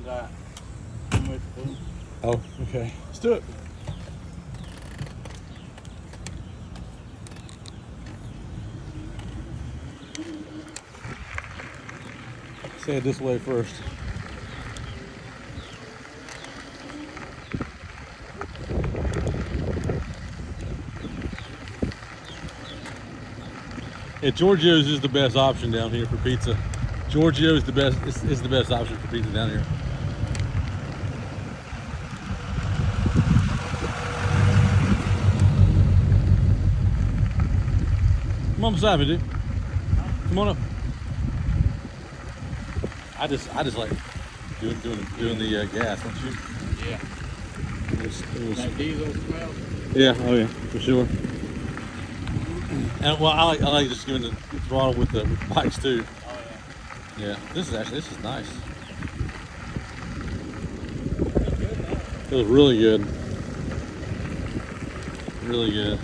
that. I'm with the food. Oh, okay. Let's do it. Say it this way first. Yeah, Giorgio's is the best option down here for pizza. Giorgio's the best is the best option for pizza down here. Come on beside me, dude. Come on up. I just like doing the gas, don't you? Yeah. It was, That diesel smell. yeah, oh yeah, for sure. And well, I like just giving the throttle with the bikes too. Oh yeah. Yeah, this is nice. It was really good. Really good.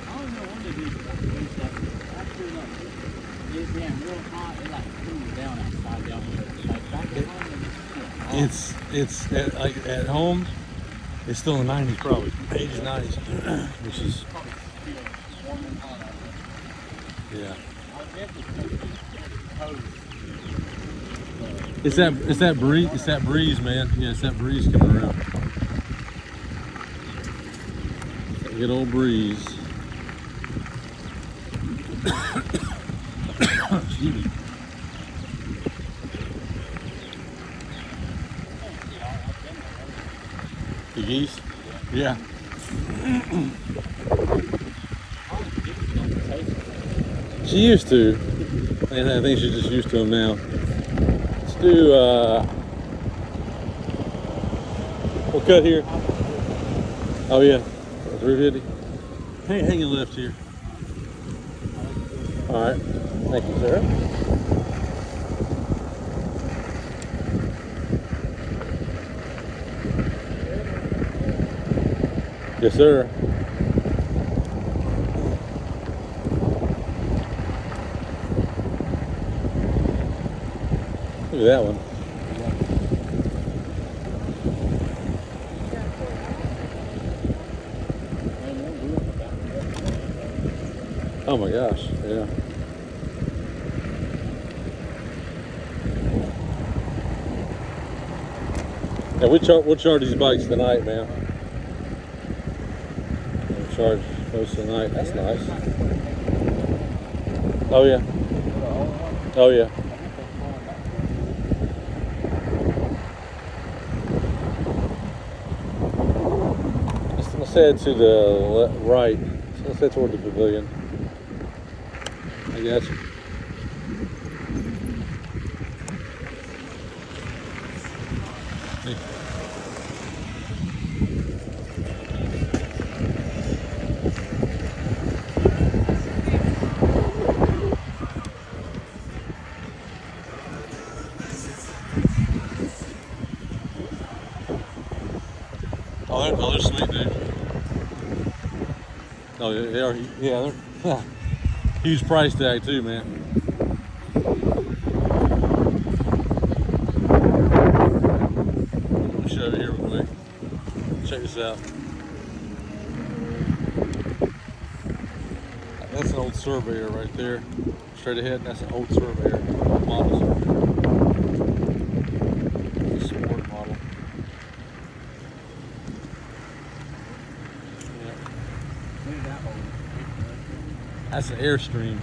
I don't know when they do stuff. Actually, like, it's getting real hot. It like cools down outside down here. Like back at home, it's hot. Like at home, it's still in the 90s probably, 80s, 90s, which is Probably still warm and hot out there. yeah. I guess it's hose. It's that breeze. It's that breeze, man. Yeah, it's that breeze coming around. That good old breeze. Excuse me. The geese? Yeah. She used to. And I think she's just used to them now. Let's do, we'll cut here. Oh yeah, 350. Hang a lift here. All right, thank you, sir. Yes, sir. Look at that one. Oh my gosh, yeah. Yeah, we'll charge these bikes tonight, man. We'll charge most of the night. That's nice. Oh yeah. Oh yeah. Let's head to the right. Let's head toward the pavilion. I got you. Oh, they're sweet, dude. Oh, they are. Yeah, they're huge price tag too, man. Let me show you here real quick. Check this out. That's an old Surveyor right there. Straight ahead, that's an old Surveyor model. Sport model. That's an Airstream.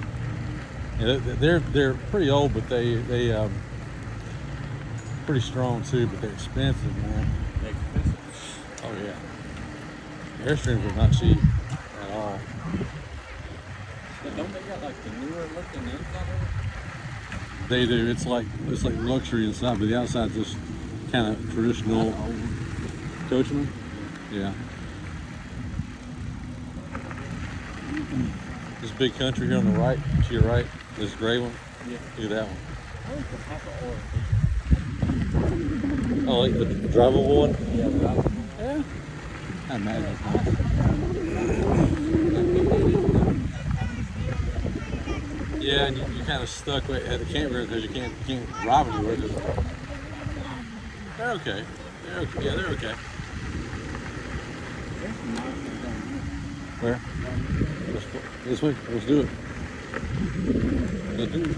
Yeah, they're pretty old, but they pretty strong too. But they're expensive, man. They're expensive. Oh yeah. Airstreams are not cheap at all. But don't they got like the newer looking inside of it? They do. It's like luxury inside, but the outside's just kind of traditional coachman. Yeah. This big country here on the right, to your right, this gray one. Yeah. Look at that one. I like the type of oil. Oh, like the drivable one? Yeah, drivable. Yeah. I imagine it's nice. Yeah, and you're kind of stuck at the campground because you can't drive anywhere. They're okay. They're okay. Yeah, they're okay. Where? This way. Let's do it. Let's do it.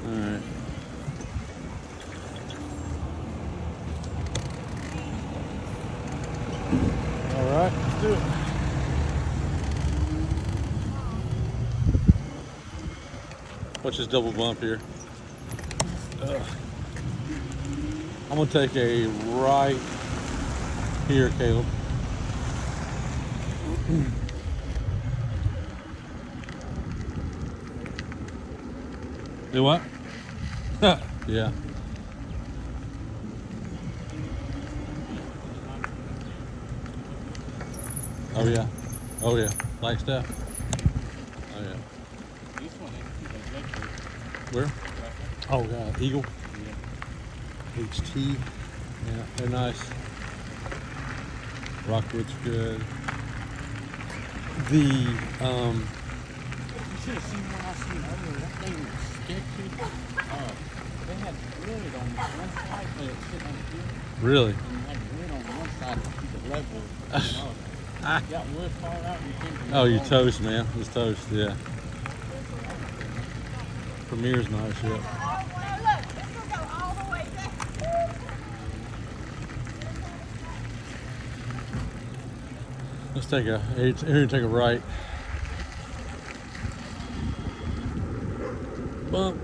All right. All right. Let's do it. Watch this double bump here. I'm gonna take a right here, Caleb. Do what? Yeah. Oh yeah. Oh yeah. Like stuff. Oh yeah. Where? Oh God, Eagle. Yeah. HT. Yeah, they're nice. Rockwood's good. The You should have seen what I seen earlier. That thing was sketchy. They had wood on one side, but it sit on the field. really. And you had wood on one side to keep it level. You got wood fall out and you can't. Oh, you toast, man. It's toast, yeah. Premier's nice, yeah. Look, this will go all the way down. Let's take a right. Bump.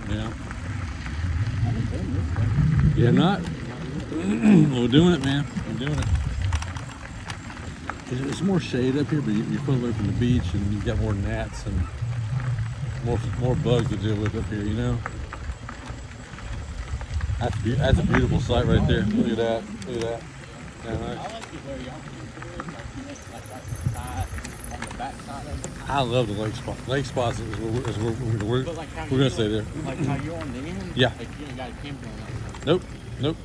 Yeah. Yeah, not. We're doing it, man. We're doing it. It's more shade up here, but you're further away from the beach, and you've got more gnats and more bugs to deal with up here. You know. That's a beautiful sight right there. Look at that. Look at that. Yeah, nice. I like it where y'all can put it like right side on the back side of it. I love the lake spot. Lake spots is where But like how we're gonna stay there. Like how you're on the end. Yeah. Like you ain't got a camper on that side. Nope. Nope.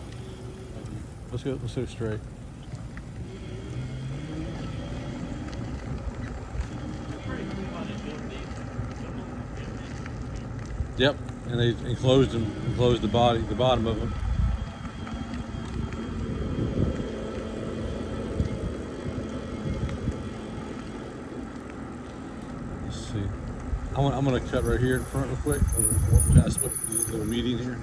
Let's go straight. Yep, and they enclosed the bottom of them. Let's see. I'm gonna cut right here in front real quick. Just put a little median here.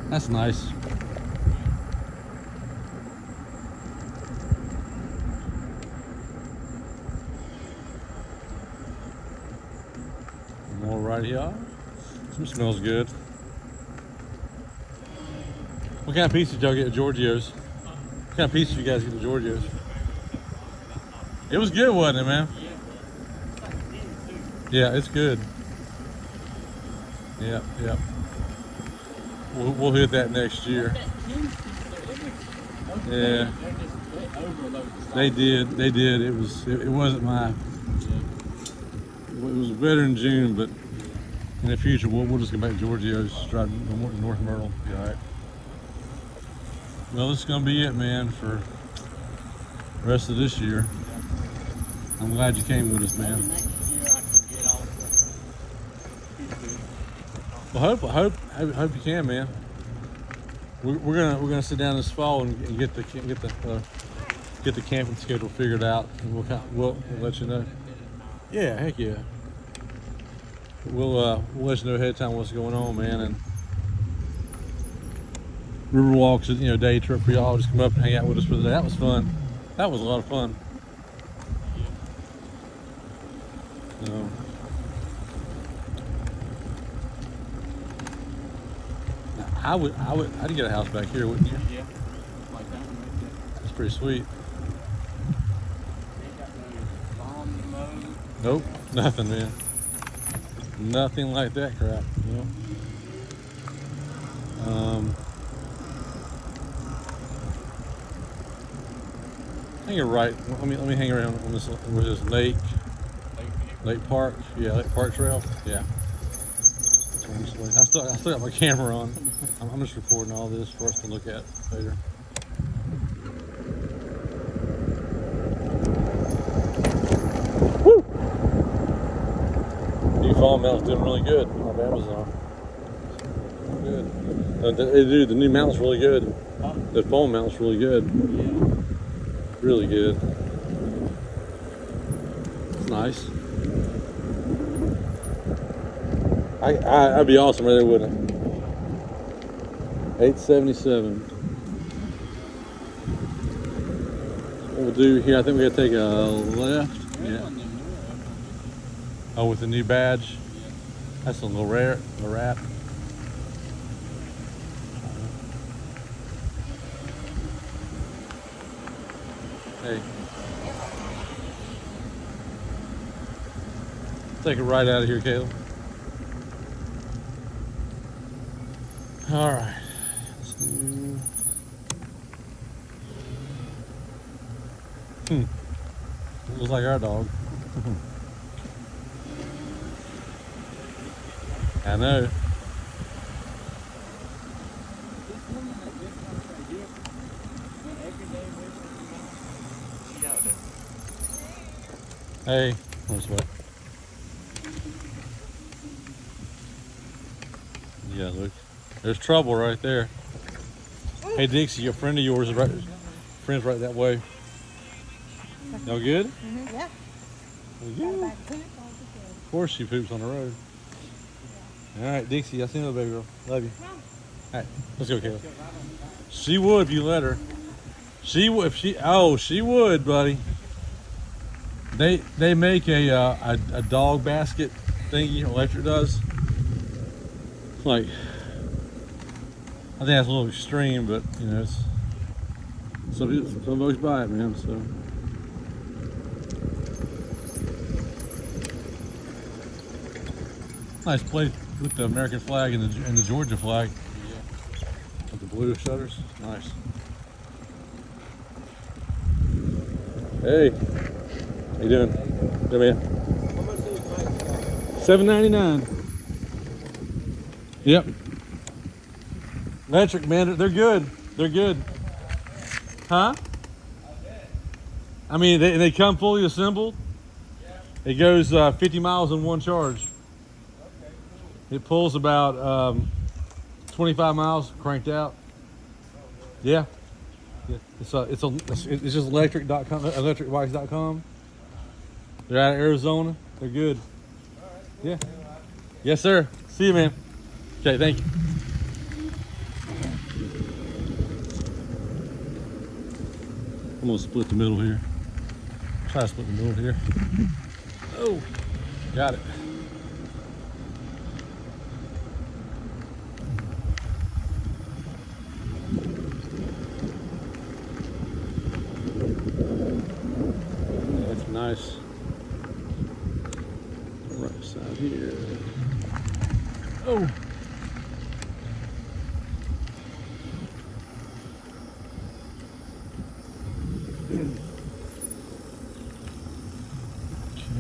That's nice. More right here. Some smells good. What kind of pizza did y'all get at Giorgio's? What kind of pizza you guys get at Giorgio's? It was good, wasn't it, man? Yeah, it's good. Yep, yep. We'll hit that next year. Yeah. They did. It wasn't my. It was better in June, but in the future we'll just go back to Giorgio's, drive North Myrtle. Be all right. Well, this is gonna be it, man, for the rest of this year. I'm glad you came with us, man. Well, hope you can, man. We're gonna sit down this fall and get the camping schedule figured out, and we'll let you know. Yeah, heck yeah. We'll let you know ahead of time what's going on, man. And Riverwalk's day trip for y'all. Just come up and hang out with us for the day. That was fun. That was a lot of fun. So, I'd get a house back here, wouldn't you? Yeah. Like that one right there. That's pretty sweet. Ain't got no lawn mowed. Nope, nothing, man. Nothing like that crap, you know. I think you're right. Let me hang around on this lake park. Yeah, Lake Park Trail. Yeah. I still got my camera on. I'm just recording all this for us to look at later. Woo! New Fall Mount's doing really good off Amazon. Good. Dude, the new mount's really good. Huh? The Fall Mount's really good. Yeah. Really good. It's nice. I'd be awesome right there, wouldn't I? 877. What we'll do here, I think we gotta take a left. Yeah. Oh, with the new badge. That's a little rare, a wrap. Hey. Take it right out of here, Caleb. All right. Looks like our dog. I know. Hey, what's what? Yeah, look. There's trouble right there. Hey Dixie, a friend of yours is friend's right that way. Y'all good? Mm-hmm. Yeah. We good? Of course she poops on the road. All right, Dixie, I see you, baby girl. Love you. All right, let's go, Kayla. She would if you let her. She would if she. Oh, she would, buddy. They make a dog basket thingy. Electric does. Like, I think that's a little extreme, but you know, it's some folks buy it, man. So. Nice place with the American flag and the Georgia flag. Yeah. With the blue shutters. Nice. Hey. How you doing? Hey, man. $7.99. Yep. Electric, man. They're good. They're good. Huh? I mean, they come fully assembled. It goes 50 miles in one charge. It pulls about 25 miles cranked out. Yeah. It's just electric.com, electricbikes.com. They're out of Arizona. They're good. Yeah. Yes, sir. See you, man. Okay, thank you. I'm gonna split the middle here. Try to split the middle here. Oh, got it. That's nice. Right side here. Oh.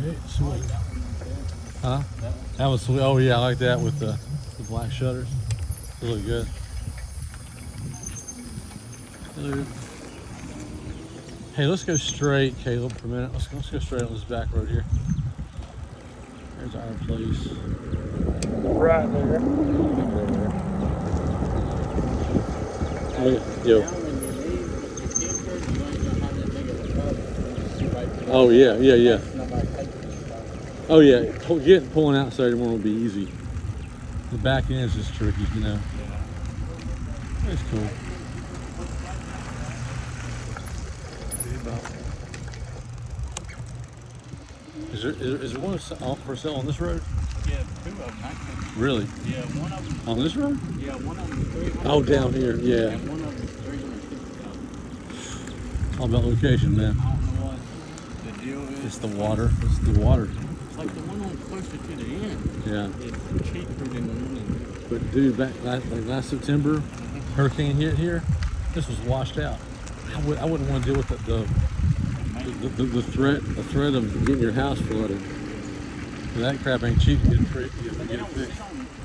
Okay, sweet. Huh? That was sweet. Oh yeah, I like that with the black shutters. Really good. Hello. Hey, let's go straight, Caleb, for a minute. Let's go straight on this back road here. There's our place. Right there. Yo. Oh yeah, yeah, yeah. Oh yeah, pulling outside one will be easy. The back end is just tricky, you know. That's cool. Is there one for sale on this road? Yeah, two of them actually. Really? Yeah, one of them. On this road? Yeah, one of them is $300,000. Oh, down here, yeah. And one of them is $350,000. All about location, man. I don't know what the deal is. It's the water. It's the water. Like the one on closer to the end. Yeah. It's cheaper than the one in. But dude, back last September, hurricane hit here. This was washed out. I wouldn't want to deal with the threat of getting your house flooded. That crap ain't cheap to get it fixed.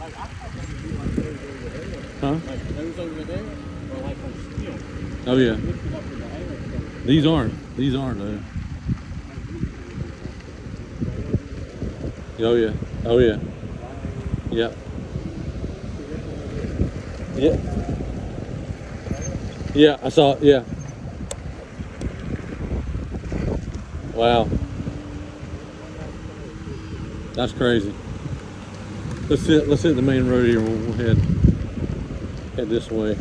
Like, I thought they would be like those over there. Huh? Like those over there, or like on steel. Oh yeah. Lifted up in the air. These aren't though. Oh yeah. Oh yeah. Yep. Yeah. Yeah, I saw it. Yeah. Wow. That's crazy. Let's hit the main road here. We'll head this way.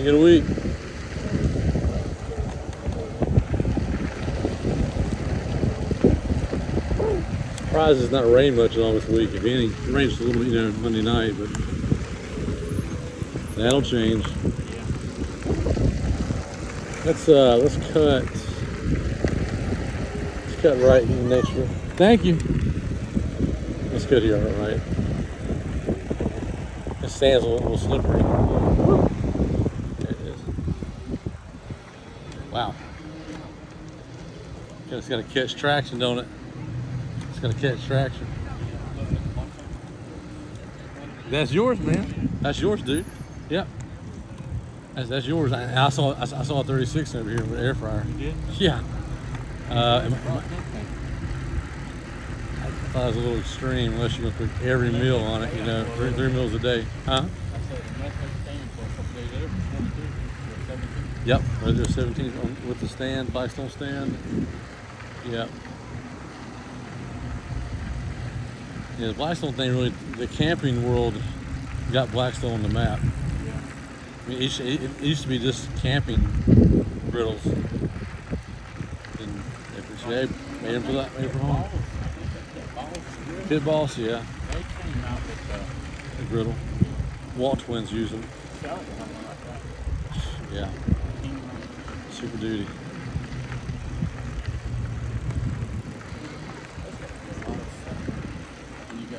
Get a week. Surprised it's not rained much all this week. If any, it rains a little bit, Monday night, but that'll change. Let's cut right in next year. Thank you. Let's cut here, all right. This sand's a little slippery. There it is. Wow. It's got to catch traction, don't it? It's got to catch traction. That's yours, man. That's yours, dude. Yep. That's yours. I saw a 36 over here with an air fryer. You did? Yeah. I thought it was a little extreme unless you're gonna cook every meal on it, three meals a day. Huh? I said the method stand for a couple days there for 22 or 17. Yep, right there 17 with the stand, Blackstone stand. Yep. Yeah, the Blackstone thing really, the camping world got Blackstone on the map. Yeah. I mean, it used to be just camping griddles. And they made them for home. Pit Boss, yeah. They came out with The griddle. Walt twins use them. salad or something like that. Yeah. Super Duty.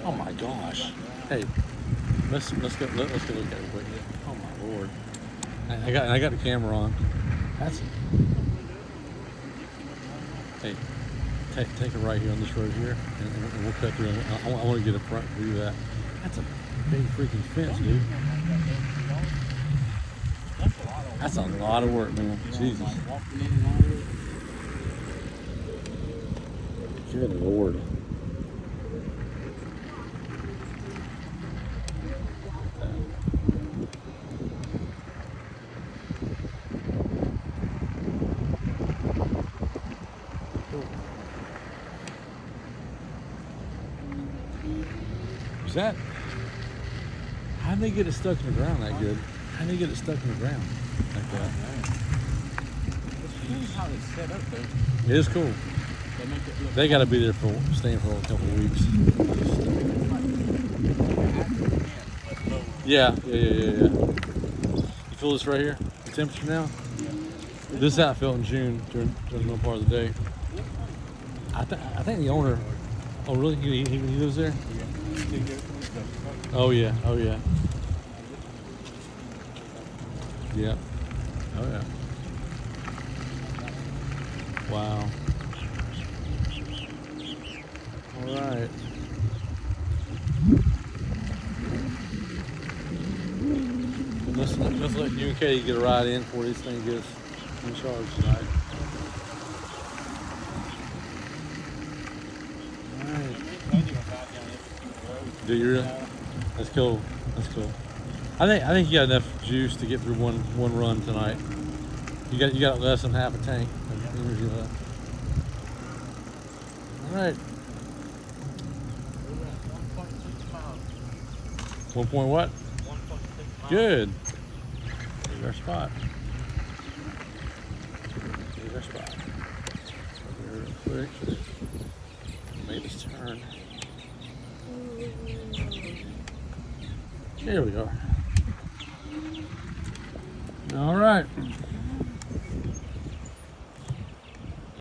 Oh my gosh. Hey, let's go look at it real quick. Oh my lord. I got the camera on. That's hey, take it right here on this road here, and we'll cut through. I want to get a front view of that. That's a big freaking fence, dude. That's a lot of work, man. Jesus. Good lord. Is that? How'd they get it stuck in the ground that good? How'd they get it stuck in the ground like that? It's funny how it's set up though. It is cool. They make it look They got to be there staying for a couple of weeks. Yeah. You feel this right here? The temperature now? This is how it felt in June during the middle part of the day. I think the owner. Oh really? He lives there? Oh yeah. Yeah. Oh yeah. Wow. All right. Let's let you and Katie get a ride in before this thing gets in charge tonight. All right. Do you really? That's cool. I think you got enough juice to get through one run tonight. You got less than half a tank of energy left. All right. 1.6 miles. 1 point what? 1.6 miles. Good. Here's our spot. Here's our spot. Here real quick. Make this turn. Here we are. All right.